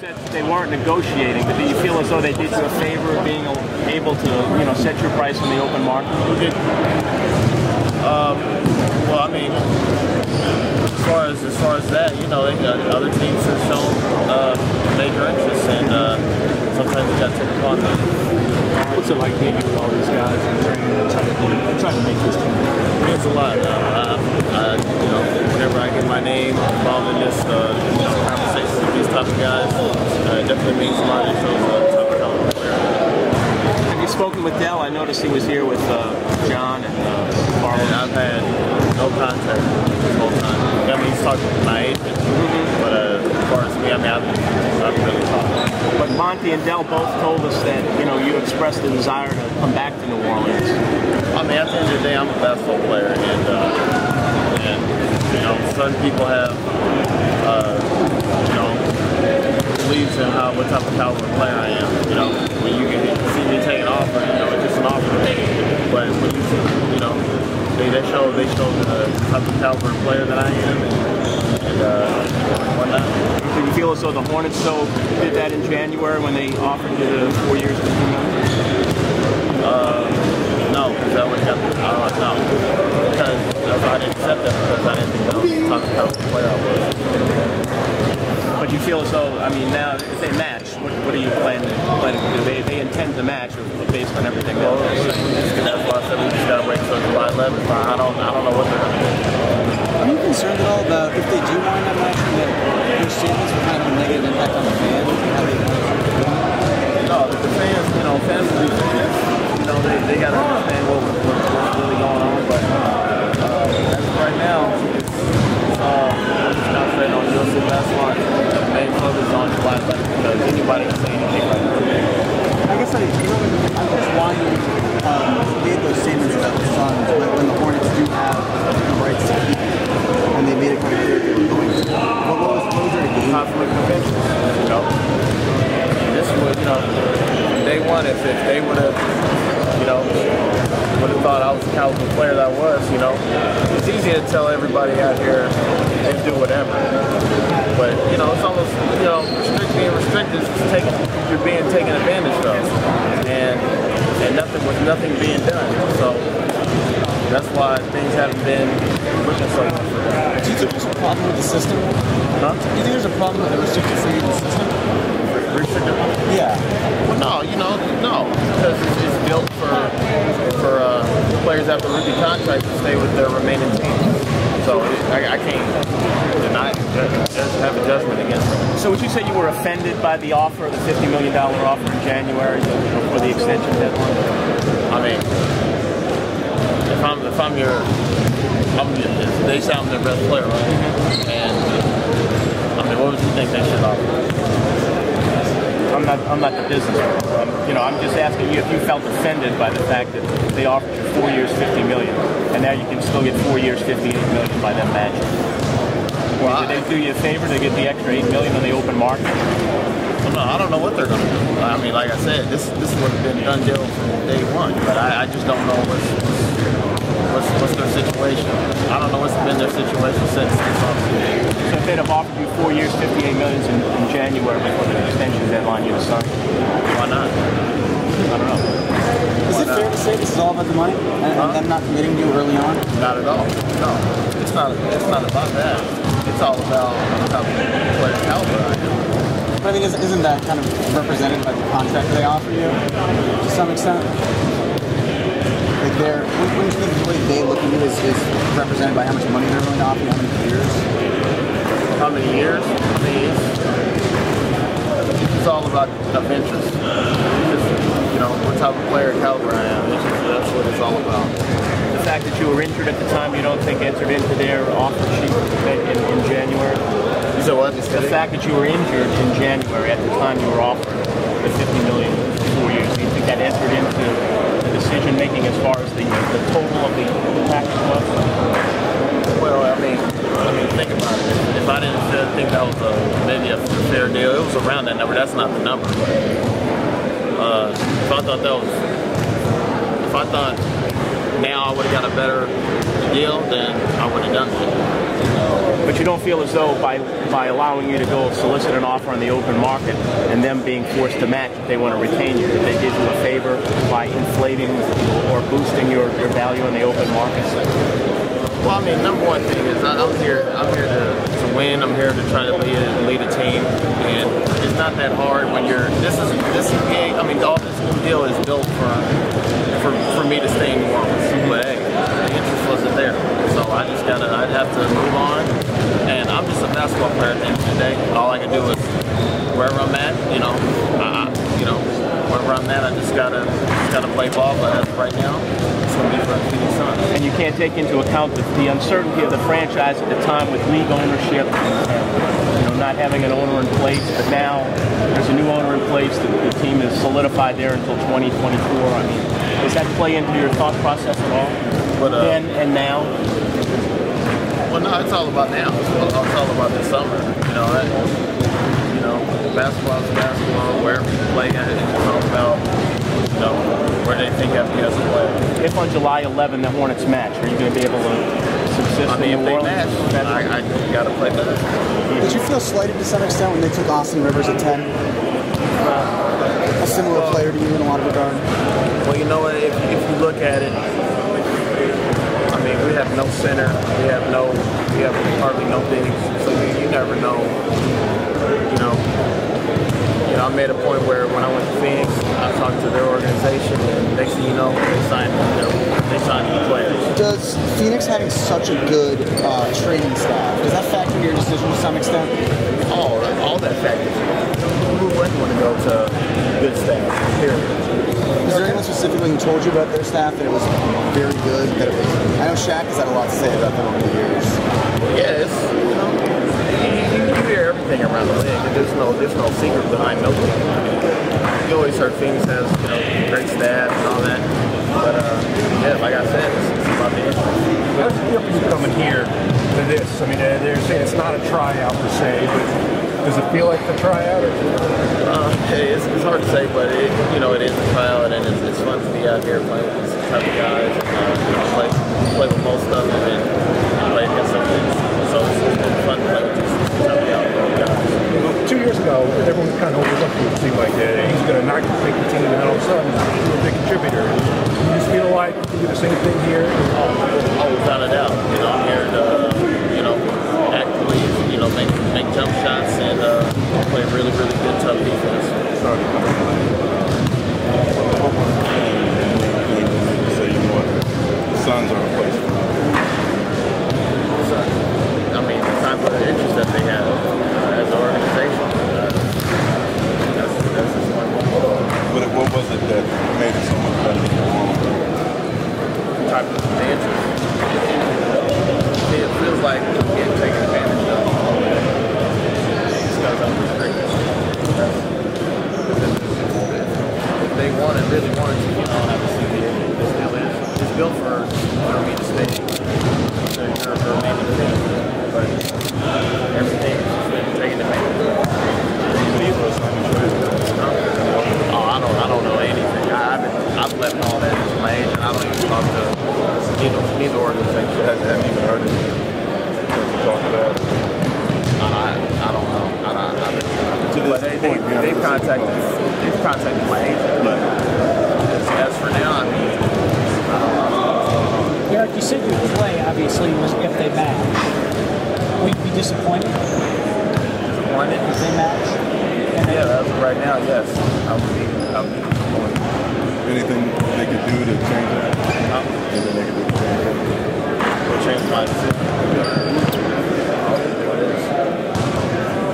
said they weren't negotiating, but do you feel as though they did you a favor of being able to, you know, set your price in the open market? Who did? Well, I mean, as far as that, you know, other teams have shown major interest, and sometimes you got to take a part of it. What's it like being with all these guys and trying to make this team? It means a lot. You know, whenever I get my name involved in this conversation with these type of guys, it definitely means a lot. It shows the type of player. Have you spoken with Dell? I noticed he was here with John and Barlow. And I've had no contact this whole time. I mean, he's talking to my agent, but as far as me, I mean, I've really talked. But Monty and Dell both told us that, you know, you expressed the desire to come back to New Orleans. I mean, at the end of the day, I'm a basketball player, and you know, certain people have, you know, beliefs in what type of caliber player I am. You know, when you see me take an offer, you know, it's just an offer. But when you know, they show the type of caliber player that I am, and whatnot. Do you feel as though the Hornets did that in January when they offered you the 4 years to $2 million? No, because that would have no. Because I didn't accept that because I didn't think that was the type of player I was. But you feel as though, I mean, now if they match, what are you planning to do? They intend to match based on everything else. That's why I said we just got to wait until July 11th. I don't know what they're going to do. Are you concerned at all about if they do wind up matching that your statements will kind of have a negative impact on the fans? No, the fans, you know, fans will be fans. You know, they got to understand what's really going on. But as of right now, it's not fair on UFC basketball. The main focus on July 11th because anybody can say anything right now. I guess I'm just why you made those statements about the Suns when the Hornets do have the rights to keep it, and they made it kind of clear they were going to. What was their game? Conflict of interest, you know. This was, you know, day one, if they would have, you know, thought I was the caliber player that I was, you know. It's easy to tell everybody out here they do whatever. But, you know, it's almost, you know, being restricted is you're being taken advantage of. And nothing being done. So that's why things haven't been looking so much for that. Do you think there's a problem with the system? Huh? Do you think there's a problem with the restricted free agent system? Restricted? Yeah. Well, no, you know, no. Because it's built for players after rookie contracts to stay with their remaining team. So I can't deny it. Just have a judgment against them. So would you say you were offended by the offer, the $50 million offer in January for the extension deadline? I mean, if I'm they say I'm their best player, right? And I mean, what would you think they should offer? I'm not the business. You know, I'm just asking you if you felt offended by the fact that they offered you 4 years, $50 million, and now you can still get 4 years, $58 million by them matching. Well, did they do you a favor to get the extra $8 million on the open market? No, I don't know what they're going to do. I mean, like I said, this would have been done deal from day one, but I just don't know what's their situation. I don't know what's been their situation since this offseason. So if they'd have offered you 4 years, $58 million in January before the extension deadline, you'd have signed? Why not? I don't know. Is it fair to say this is all about the money and them not committing you early on? Not at all. No, it's not about that. It's all about how player caliber I am. But I mean, isn't that kind of represented by the contract they offer you to some extent? Like wouldn't you think the way they look at you is represented by how much money they're willing to offer you, how many years? How many years? I mean, it's all about of interest. Just, you know, what type of player caliber I am. That's what it's all about. The fact that you were injured at the time, you don't think entered into their offer sheet in January? You said what? The fact that you were injured in January at the time you were offered the $50 million for 4 years, do you think that entered into the decision making as far as the total of the package was? Well, I mean, think about it. If I didn't think that was maybe a fair deal, it was around that number. That's not the number. But if I thought now I would have got a better deal, then I would have done it. But you don't feel as though by allowing you to go solicit an offer on the open market and them being forced to match if they want to retain you, that they did you a favor by inflating or boosting your value in the open market? Well, I mean, number one thing is I'm here to win. I'm here to try to lead a team, and it's not that hard when you're. This game. I mean, all this new deal is built for me to stay in New Orleans. But hey, the interest wasn't there, so I'd have to move on. And I'm just a basketball player at the end of the day. All I can do is wherever I'm at, wherever I'm at, I just gotta play ball. But as of right now, it's gonna be for the Phoenix Suns. And you can't take into account the uncertainty of the franchise at the time with league ownership, and not having an owner in place. But now there's a new owner in place. The team is solidified there until 2024. I mean, does that play into your thought process at all? Then and now? Well, no, it's all about now. It's all about this summer. Basketball is basketball. Wherever you play at, it's all about where they think of you as a player. If on July 11 the Hornets match, are you going to be able to subsist? I mean, in if they match, I got to play better. Did you feel slighted to some extent when they took Austin Rivers at 10? A similar player to you in a lot of regard. Well, you know what? If you look at it, I mean, we have no center. We have hardly no bigs. So you never know. I made a point where when I went to Phoenix, I talked to their organization, and next thing you know, they signed the players. Does Phoenix having such a good training staff, does that factor into your decision to some extent? All that factors. Who wouldn't want to go to good staff? Period. Is there anyone specifically who told you about their staff that it was very good? I know Shaq has had a lot to say about them over the years. Yeah, you hear everything around the league. There's no secret behind no team. You always heard Phoenix has great staff and all that, but like I said, it's about the interest. How does it feel for you coming here to this? I mean, they're saying it's not a tryout per se, but does it feel like the tryout? It's hard to say, but it is a tryout, and it's fun to be out here playing with these type of guys, and play with most of them, and play against some of these. So it's been fun to play with these type of guys. 2 years ago, everyone kind of overlooked you. It seemed like he's going to not make the team, and all of a sudden, he's a big contributor. Do you feel like you can do the same thing here? Oh, without a doubt. I'm here to, actively, make jump shots and play really, really good, tough defense. The Suns are a place for you. I mean, the type of interest that they have as an organization. That's just one. What was it that made it so much better? The type of the interest. It feels like we're getting taken advantage of. Because I'm restricted. If they really wanted to, obviously this deal is built for me to stay. For maybe the team. But everything has been taken advantage of. I don't know anything. I've left all that to my agent. I don't even talk to neither organization. I haven't even heard of you talk about it. I don't know. But they've contacted my agent. But as for now, I mean, I don't know. Eric, you said your play obviously was if they match. Would you be disappointed? Disappointed? If they match? Yeah, that's right now, yes. I would be disappointed. Anything they could do to change that? Anything they could do to change that? Will change my decision.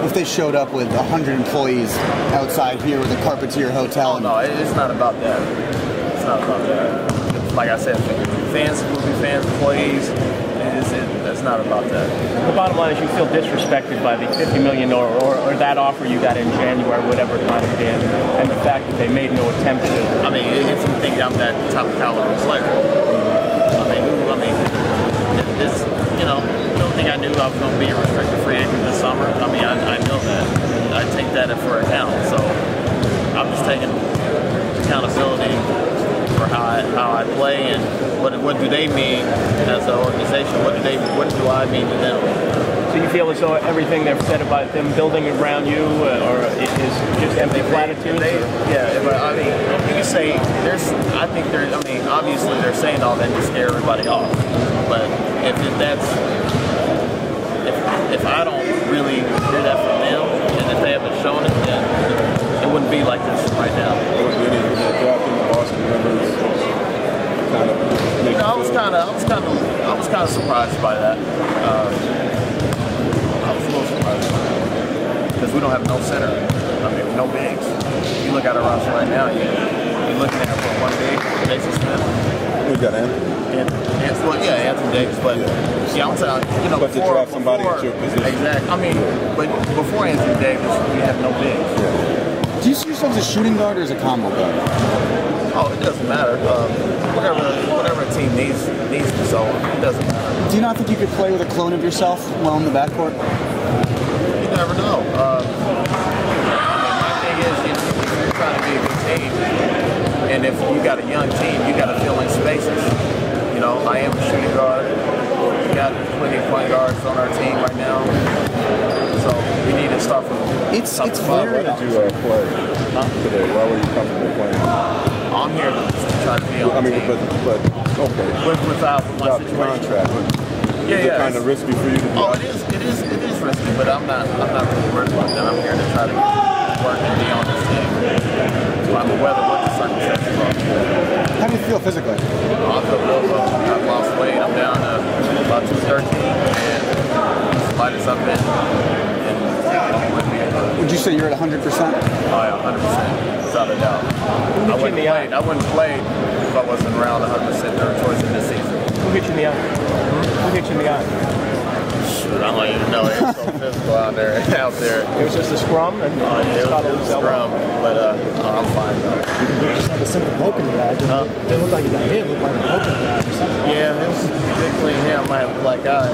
If they showed up with 100 employees outside here with a Carpentier hotel. Oh, no, it's not about that. It's not about that. Like I said, fans will be fans, employees. It's not about that. The bottom line is you feel disrespected by the $50 million or that offer you got in January, whatever time it is, and the fact that they made no attempt to. I mean, it's you think I'm that top caliber player. I mean, this, you don't think I knew I was going to be a restricted free agent this summer. I mean, I know that. I take that for account. So I'm just taking accountability for how I play and what do they mean as an organization? What do I mean to them? So you feel as though everything they've said about them building around you, or is just empty platitudes? But I mean, you can say I think I mean, obviously they're saying all that to scare everybody off. But if I don't really hear that from them, and if they haven't shown it, then it wouldn't be like this right now. Drafting the Boston members kind of. I was kind of surprised by that. I was a little surprised by that because we don't have no center. I mean, no bigs. You look at our roster right now, you're looking at one big, Jason Smith. We got Anthony. Anthony Davis. But I'm telling you, But to draft somebody at your position. Exactly. I mean, but before Anthony Davis, we had no bigs. Yeah. Do you see yourself as a shooting guard or as a combo guard? Oh, it doesn't matter. Whatever a team needs me, so it doesn't matter. Do you not think you could play with a clone of yourself while in the backcourt? You never know. My thing is, you're trying to be a good team, and if you got a young team, you got to fill in spaces. You know, I am a shooting guard. We got plenty of point guards on our team right now, so we need to start from. It's Why very. did you play today? Why were you comfortable playing? I'm here to try to be on the team. but okay. Without my Without the situation. contract. Is it kind of risky for you to be Oh, out? it is risky, but I'm not really worried about that. I'm here to try to work and be on this team. I'm whether what the circumstances are. How do you feel physically? I feel real well. I've lost weight. I'm down to about 213, and as light as I've been, and with me. Would you say you're at 100%? Oh yeah, 100%, without a doubt. I wouldn't play if I wasn't around 100% towards this season. Who hit you in the eye? Who hit you in the eye? Shoot, I don't even know. It was so physical out there. It was just a scrum, and It was a scrum, but I'm fine though. You just had a simple poke in the eye. It looked like you got hit. It looked like a poke in the eye or something. Yeah, it was particularly him. I had a black eye.